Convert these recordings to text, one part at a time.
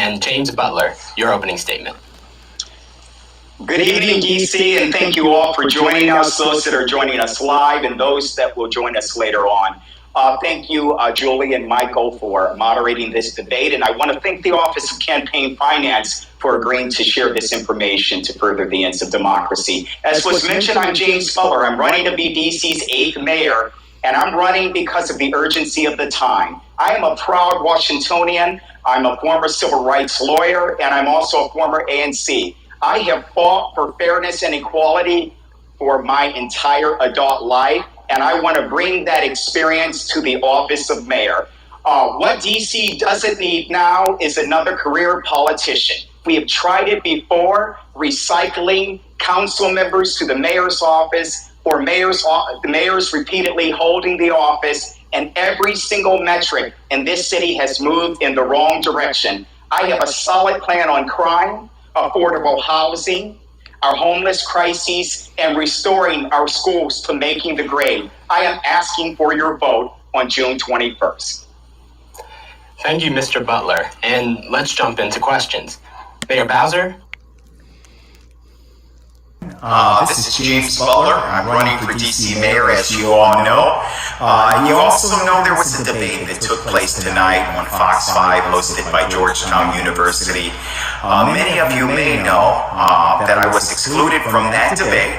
And James Butler, your opening statement. Good evening, DC, and thank you all for joining us, those that are joining us live and those that will join us later on. Thank you, Julie and Michael, for moderating this debate, and I want to thank the Office of Campaign Finance for agreeing to share this information to further the ends of democracy. As was mentioned, I'm James Butler. I'm running to be DC's 8th mayor, and I'm running because of the urgency of the time. I am a proud Washingtonian. I'm a former civil rights lawyer, and I'm also a former ANC. I have fought for fairness and equality for my entire adult life, and I want to bring that experience to the office of mayor. What DC doesn't need now is another career politician. We have tried it before, recycling council members to the mayor's office, or the mayors repeatedly holding the office, and every single metric in this city has moved in the wrong direction. I have a solid plan on crime, affordable housing, our homeless crises, and restoring our schools to making the grade. I am asking for your vote on June 21st. Thank you, Mr. Butler. And let's jump into questions. Mayor Bowser? This is James Butler. I'm running for DC Mayor, as you all know. You also know there was a debate that took place tonight on Fox 5, hosted by Georgetown University. Many of you may know that I was excluded from that debate,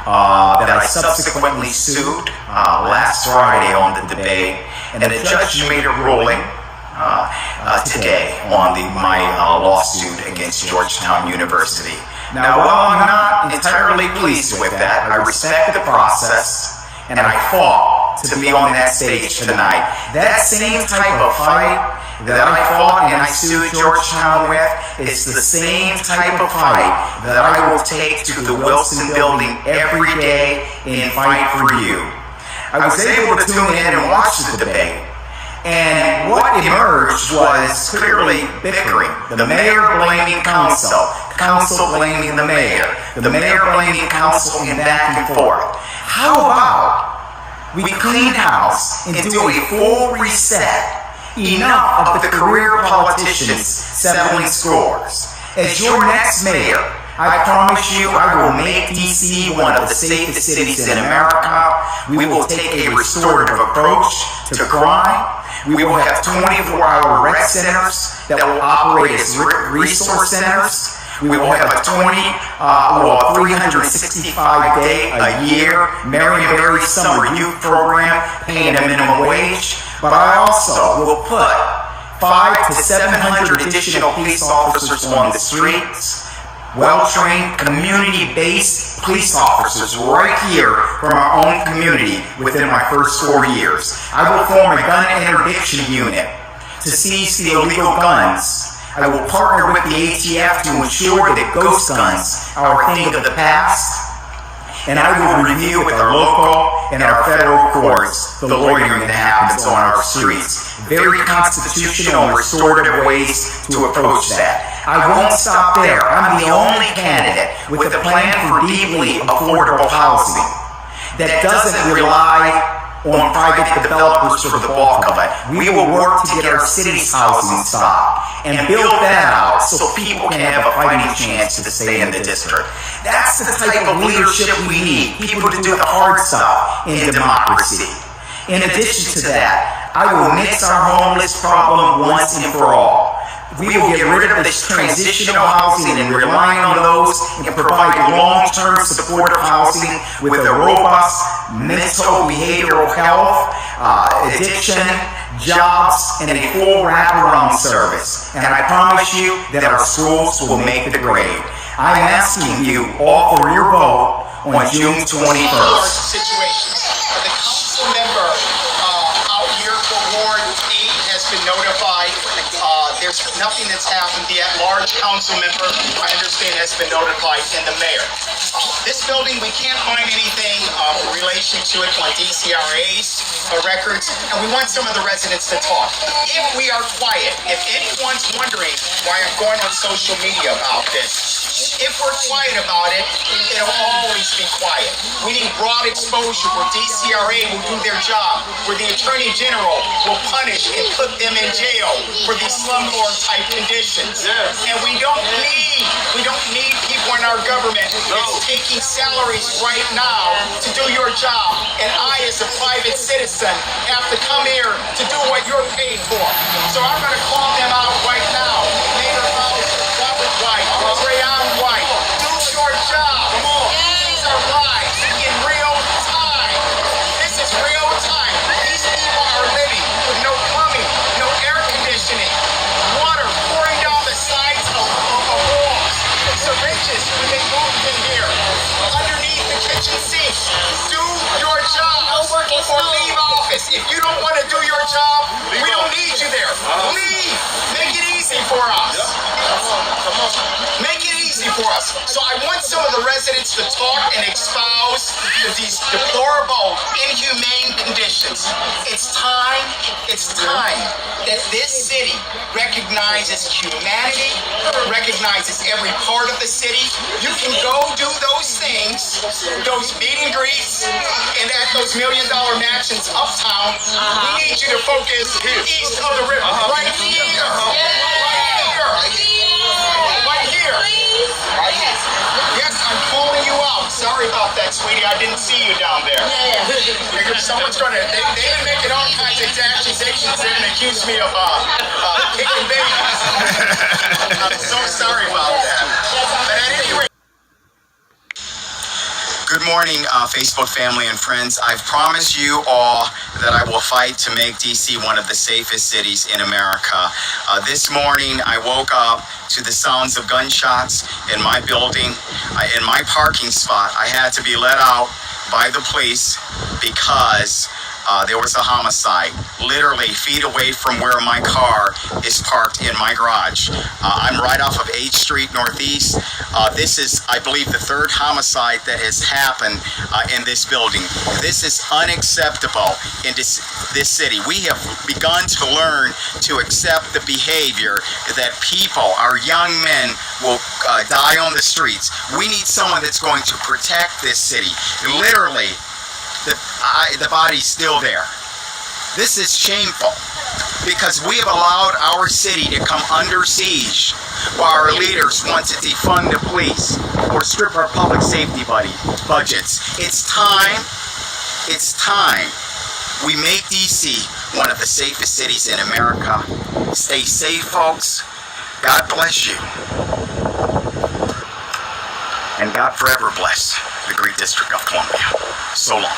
that I subsequently sued last Friday on the debate, and the judge made a ruling today on my lawsuit against Georgetown University. Now, while I'm not entirely pleased with that, I respect the process, and I fought to be on that stage tonight. That same type of fight that I fought and I sued Georgetown with is the same type of fight that I will take to the Wilson Building every day and fight for you. I was able to tune in and watch the debate. And what emerged was clearly bickering. The mayor blaming council, council blaming the mayor blaming council, and back and forth. How about we clean house and do a full reset? Enough of the career politicians settling scores. As your next mayor, I promise you I will make DC one of the safest cities in America. We will take a restorative approach to crime. We will have 24-hour rec centers that will operate as resource centers. We will have a 365-day-a-year Marion Summer Youth Program paying a minimum wage. But I also will put 500 to 700 additional police officers on the streets. Well-trained, community-based police officers right here from our own community within my first 4 years. I will form a gun interdiction unit to seize the illegal guns. I will partner with the ATF to ensure that ghost guns are a thing of the past. And I will review with our local and our federal courts the loitering that happens on our streets. Very constitutional and restorative ways to approach that. I won't stop there. I'm the only candidate with a plan for deeply affordable housing that doesn't rely on private developers for the bulk of it. We will work to get our city's housing stock and build that out so people can have a fighting chance to stay in the district. That's the type of leadership we need, people to do the hard stuff in democracy. In addition to that, I will nix our homeless problem once and for all. We will get rid of this transitional housing and relying on those and provide long-term supportive housing with a robust mental behavioral health, addiction, jobs, and a full wraparound service. And I promise you that our schools will make the grade. I'm asking you all for your vote on June 21st. Situations. The council member out here for Ward 8 has been notified. There's nothing that's happened. The at-large council member, I understand, has been notified, and the mayor. This building, we can't find anything in relation to it on DCRA's records, and we want some of the residents to talk. If we are quiet, if anyone's wondering why I'm going on social media about this, if we're quiet about it, it'll always be quiet. We need broad exposure where DCRA will do their job, where the Attorney General will punish and put them in jail for these slumlord type conditions. And we don't need people in our government that's taking salaries right now to do your job. And I, as a private citizen, have to come here to do what you're paid for. So I'm going to call them out right now. Mayor House, Robert White, Rayon White, do your job. These are lives in real time. This is real time. These people are living with no plumbing, no air conditioning, water pouring down the sides of walls, syringes when they moved in here, underneath the kitchen sinks. Do your job or leave office. If you don't want to do your job, we don't need you there. Leave. Make it easy for us. Make it easy for us. So I want some of the residents to talk and espouse these deplorable, inhumane conditions. It's time that this city recognizes humanity, recognizes every part of the city. You can go do those things, those meet and greets, and at those $1 million mansions uptown. We need you to focus east of the river, right here. Right here. Yes, I'm calling you out. Sorry about that, sweetie. I didn't see you down there. Someone's going to, they've been making all kinds of accusations. They're going to accuse me of kicking babies. I'm so sorry about that. But at any rate, Good morning, Facebook family and friends. I've promised you all that I will fight to make DC one of the safest cities in America. This morning, I woke up to the sounds of gunshots in my building, in my parking spot. I had to be let out by the police because there was a homicide literally feet away from where my car is parked in my garage. I'm right off of 8th Street Northeast. This is, I believe, the third homicide that has happened in this building. This is unacceptable in this city. We have begun to learn to accept the behavior that people, our young men, will die on the streets. We need someone that's going to protect this city. Literally, the body's still there. This is shameful because we have allowed our city to come under siege while our leaders want to defund the police or strip our public safety budgets. It's time we make DC one of the safest cities in America. Stay safe, folks. God bless you. And God forever bless the great District of Columbia. So long.